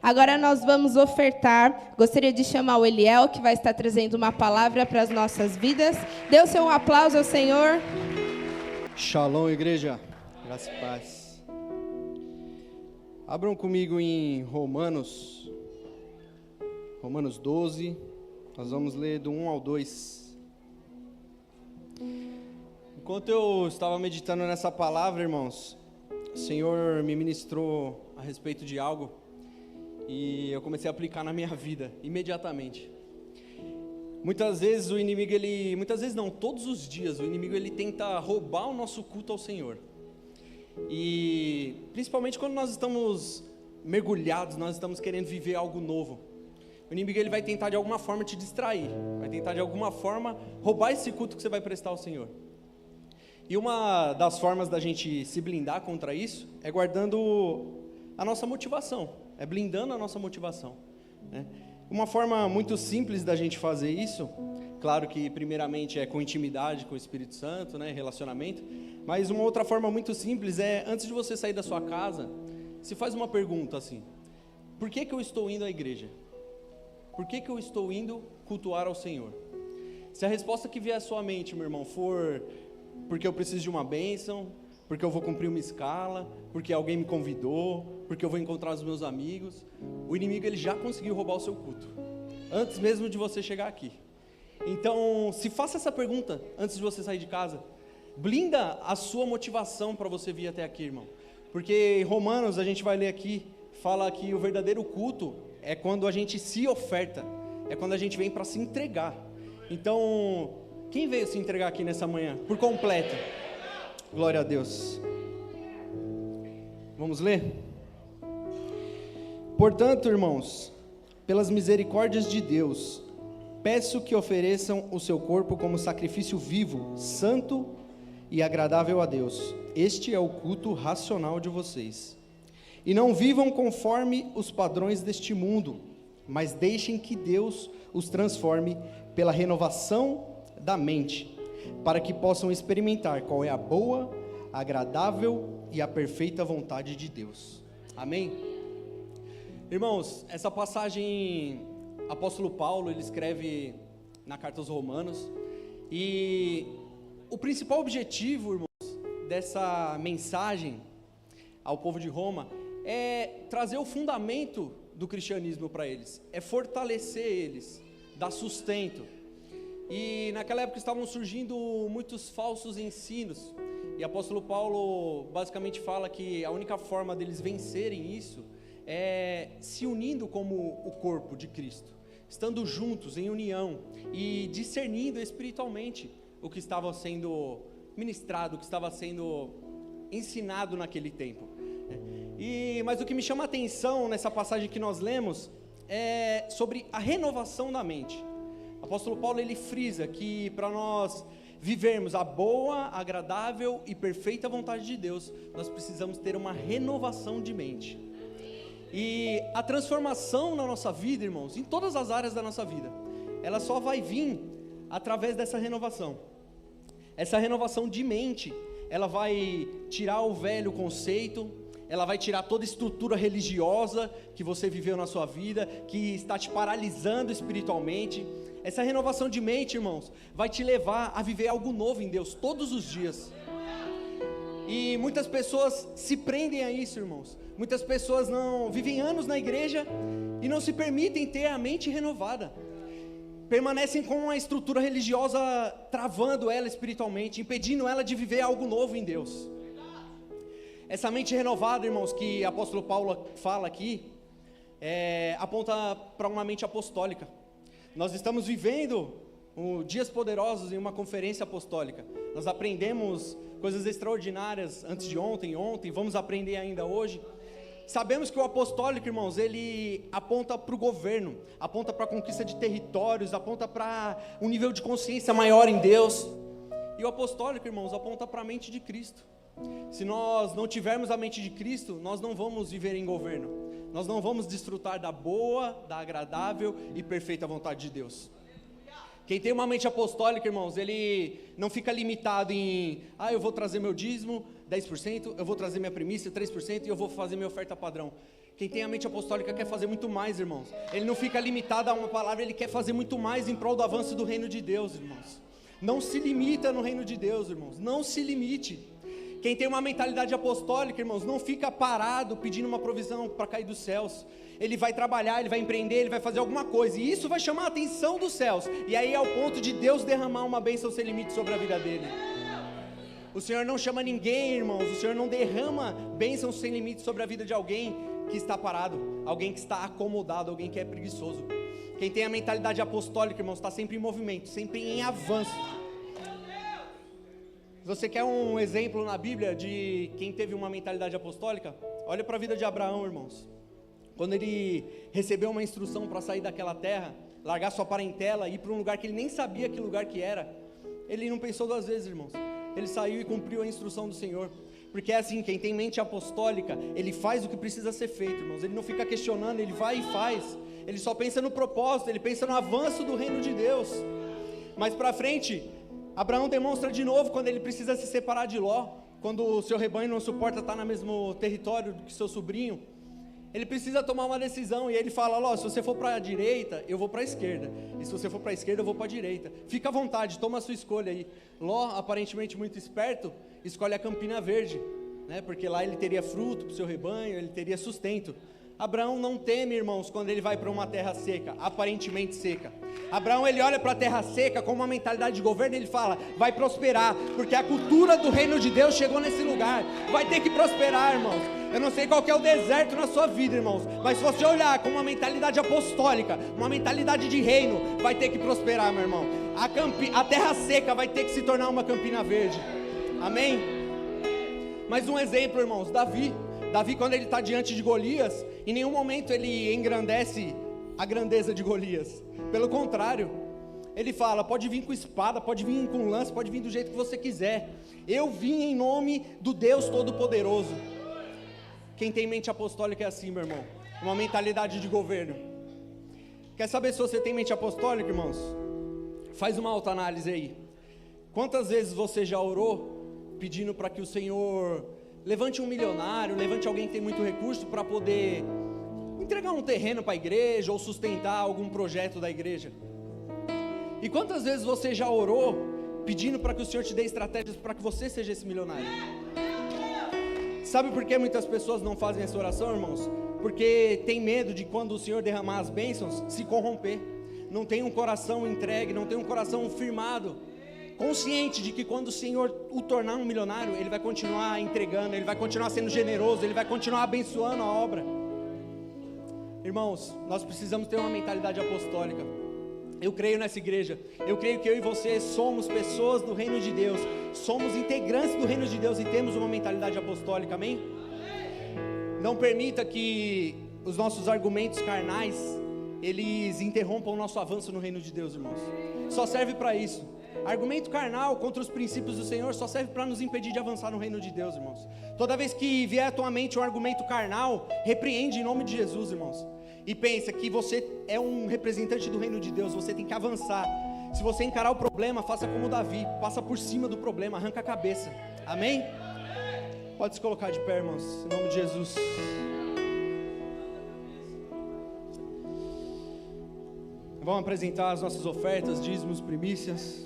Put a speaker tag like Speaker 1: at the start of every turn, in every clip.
Speaker 1: Agora nós vamos ofertar. Gostaria de chamar o Eliel, que vai estar trazendo uma palavra para as nossas vidas. Dê o seu aplauso ao Senhor.
Speaker 2: Shalom, igreja. Graça e paz. Abram comigo em Romanos 12. Nós vamos ler do 1 ao 2. Enquanto eu estava meditando nessa palavra, irmãos, o Senhor me ministrou a respeito de algo e eu comecei a aplicar na minha vida imediatamente. Muitas vezes o inimigo, todos os dias, o inimigo ele tenta roubar o nosso culto ao Senhor. E principalmente quando nós estamos mergulhados, nós estamos querendo viver algo novo. O inimigo ele vai tentar de alguma forma te distrair, vai tentar de alguma forma roubar esse culto que você vai prestar ao Senhor. E uma das formas da gente se blindar contra isso é guardando a nossa motivação, é blindando a nossa motivação, né? Uma forma muito simples da gente fazer isso, claro que primeiramente é com intimidade com o Espírito Santo, né, relacionamento, mas uma outra forma muito simples é, antes de você sair da sua casa, se faz uma pergunta assim: por que eu estou indo à igreja? Por que eu estou indo cultuar ao Senhor? Se a resposta que vier à sua mente, meu irmão, for porque eu preciso de uma bênção, porque eu vou cumprir uma escala, porque alguém me convidou, porque eu vou encontrar os meus amigos, o inimigo ele já conseguiu roubar o seu culto, antes mesmo de você chegar aqui. Então, se faça essa pergunta antes de você sair de casa, blinda a sua motivação para você vir até aqui, irmão. Porque em Romanos, a gente vai ler aqui, fala que o verdadeiro culto é quando a gente se oferta, é quando a gente vem para se entregar. Então, quem veio se entregar aqui nessa manhã, por completo? Glória a Deus. Vamos ler? Portanto, irmãos, pelas misericórdias de Deus, peço que ofereçam o seu corpo como sacrifício vivo, santo e agradável a Deus. Este é o culto racional de vocês. E não vivam conforme os padrões deste mundo, mas deixem que Deus os transforme pela renovação da mente, para que possam experimentar qual é a boa, agradável e a perfeita vontade de Deus. Amém? Irmãos, essa passagem, apóstolo Paulo, ele escreve na carta aos Romanos, e o principal objetivo, irmãos, dessa mensagem ao povo de Roma é trazer o fundamento do cristianismo para eles, é fortalecer eles, dar sustento. E naquela época estavam surgindo muitos falsos ensinos, e o apóstolo Paulo basicamente fala que a única forma deles vencerem isso é se unindo como o corpo de Cristo, estando juntos em união e discernindo espiritualmente o que estava sendo ministrado, o que estava sendo ensinado naquele tempo. Mas o que me chama a atenção nessa passagem que nós lemos é sobre a renovação da mente. O apóstolo Paulo ele frisa que para nós vivermos a boa, agradável e perfeita vontade de Deus, nós precisamos ter uma renovação de mente. E a transformação na nossa vida, irmãos, em todas as áreas da nossa vida, ela só vai vir através dessa renovação. Essa renovação de mente, ela vai tirar o velho conceito, ela vai tirar toda a estrutura religiosa que você viveu na sua vida, que está te paralisando espiritualmente. Essa renovação de mente, irmãos, vai te levar a viver algo novo em Deus todos os dias. E muitas pessoas se prendem a isso, irmãos. Muitas pessoas não vivem anos na igreja e não se permitem ter a mente renovada. Permanecem com uma estrutura religiosa travando ela espiritualmente, impedindo ela de viver algo novo em Deus. Essa mente renovada, irmãos, que o apóstolo Paulo fala aqui, aponta para uma mente apostólica. Nós estamos vivendo dias poderosos em uma conferência apostólica. Nós aprendemos coisas extraordinárias antes de ontem, vamos aprender ainda hoje. Sabemos que o apostólico, irmãos, ele aponta para o governo, aponta para a conquista de territórios, aponta para um nível de consciência maior em Deus. E o apostólico, irmãos, aponta para a mente de Cristo. Se nós não tivermos a mente de Cristo, nós não vamos viver em governo, nós não vamos desfrutar da boa, da agradável e perfeita vontade de Deus. Quem tem uma mente apostólica, irmãos, ele não fica limitado em, eu vou trazer meu dízimo 10%, eu vou trazer minha primícia 3% e eu vou fazer minha oferta padrão. Quem tem a mente apostólica quer fazer muito mais, irmãos. Ele não fica limitado a uma palavra, ele quer fazer muito mais em prol do avanço do reino de Deus, irmãos. Não se limita no reino de Deus, irmãos. Não se limite. Quem tem uma mentalidade apostólica, irmãos, não fica parado pedindo uma provisão para cair dos céus. Ele vai trabalhar, ele vai empreender, ele vai fazer alguma coisa. E isso vai chamar a atenção dos céus. E aí é o ponto de Deus derramar uma bênção sem limite sobre a vida dele. O Senhor não chama ninguém, irmãos. O Senhor não derrama bênçãos sem limite sobre a vida de alguém que está parado, alguém que está acomodado, alguém que é preguiçoso. Quem tem a mentalidade apostólica, irmãos, está sempre em movimento, sempre em avanço. Se você quer um exemplo na Bíblia de quem teve uma mentalidade apostólica, olha para a vida de Abraão, irmãos. Quando ele recebeu uma instrução para sair daquela terra, largar sua parentela e ir para um lugar que ele nem sabia que lugar que era, ele não pensou duas vezes, irmãos. Ele saiu e cumpriu a instrução do Senhor. Porque é assim, quem tem mente apostólica, ele faz o que precisa ser feito, irmãos. Ele não fica questionando, ele vai e faz. Ele só pensa no propósito, ele pensa no avanço do reino de Deus. Mais para frente, Abraão demonstra de novo quando ele precisa se separar de Ló, quando o seu rebanho não suporta estar no mesmo território que seu sobrinho. Ele precisa tomar uma decisão e ele fala: Ló, se você for para a direita, eu vou para a esquerda, e se você for para a esquerda, eu vou para a direita. Fica à vontade, toma a sua escolha aí. Ló, aparentemente muito esperto, escolhe a Campina Verde, né? Porque lá ele teria fruto para o seu rebanho, ele teria sustento. Abraão não teme, irmãos, quando ele vai para uma terra seca, aparentemente seca. Abraão, ele olha para a terra seca com uma mentalidade de governo, ele fala: vai prosperar, porque a cultura do reino de Deus chegou nesse lugar, vai ter que prosperar, irmãos. Eu não sei qual que é o deserto na sua vida, irmãos, mas se você olhar com uma mentalidade apostólica, uma mentalidade de reino, vai ter que prosperar, meu irmão. A terra seca vai ter que se tornar uma Campina Verde. Amém? Mais um exemplo, irmãos, Davi, quando ele está diante de Golias, em nenhum momento ele engrandece a grandeza de Golias. Pelo contrário, ele fala: pode vir com espada, pode vir com lança, pode vir do jeito que você quiser. Eu vim em nome do Deus Todo-Poderoso. Quem tem mente apostólica é assim, meu irmão. Uma mentalidade de governo. Quer saber se você tem mente apostólica, irmãos? Faz uma autoanálise aí. Quantas vezes você já orou pedindo para que o Senhor levante um milionário, levante alguém que tem muito recurso para poder entregar um terreno para a igreja ou sustentar algum projeto da igreja? E quantas vezes você já orou pedindo para que o Senhor te dê estratégias para que você seja esse milionário? Sabe por que muitas pessoas não fazem essa oração, irmãos? Porque tem medo de, quando o Senhor derramar as bênçãos, se corromper. Não tem um coração entregue, não tem um coração firmado, consciente de que quando o Senhor o tornar um milionário, Ele vai continuar entregando, Ele vai continuar sendo generoso, Ele vai continuar abençoando a obra. Irmãos, nós precisamos ter uma mentalidade apostólica. Eu creio nessa igreja, eu creio que eu e você somos pessoas do reino de Deus, somos integrantes do reino de Deus e temos uma mentalidade apostólica, amém? Não permita que os nossos argumentos carnais, eles interrompam o nosso avanço no reino de Deus, irmãos. Só serve para isso. Argumento carnal contra os princípios do Senhor só serve para nos impedir de avançar no reino de Deus, irmãos. Toda vez que vier à tua mente um argumento carnal, repreende em nome de Jesus, irmãos. E pensa que você é um representante do reino de Deus, você tem que avançar. Se você encarar o problema, faça como Davi, passa por cima do problema, arranca a cabeça. Amém? Pode se colocar de pé, irmãos, em nome de Jesus. Vamos apresentar as nossas ofertas, dízimos, primícias.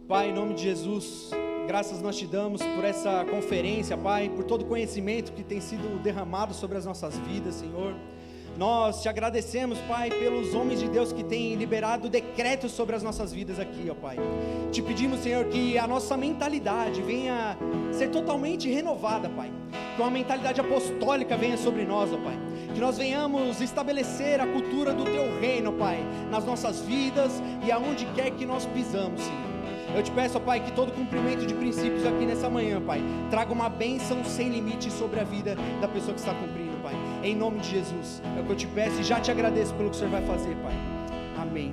Speaker 2: Pai, em nome de Jesus, graças nós te damos por essa conferência, Pai, por todo o conhecimento que tem sido derramado sobre as nossas vidas, Senhor. Nós te agradecemos, Pai, pelos homens de Deus que têm liberado decretos sobre as nossas vidas aqui, ó Pai. Te pedimos, Senhor, que a nossa mentalidade venha ser totalmente renovada, Pai. Que uma mentalidade apostólica venha sobre nós, ó Pai. Que nós venhamos estabelecer a cultura do Teu reino, Pai, nas nossas vidas e aonde quer que nós pisamos, Senhor. Eu te peço, ó Pai, que todo cumprimento de princípios aqui nessa manhã, Pai, traga uma bênção sem limite sobre a vida da pessoa que está cumprindo, Pai. Em nome de Jesus, é o que eu te peço e já te agradeço pelo que o Senhor vai fazer, Pai. Amém.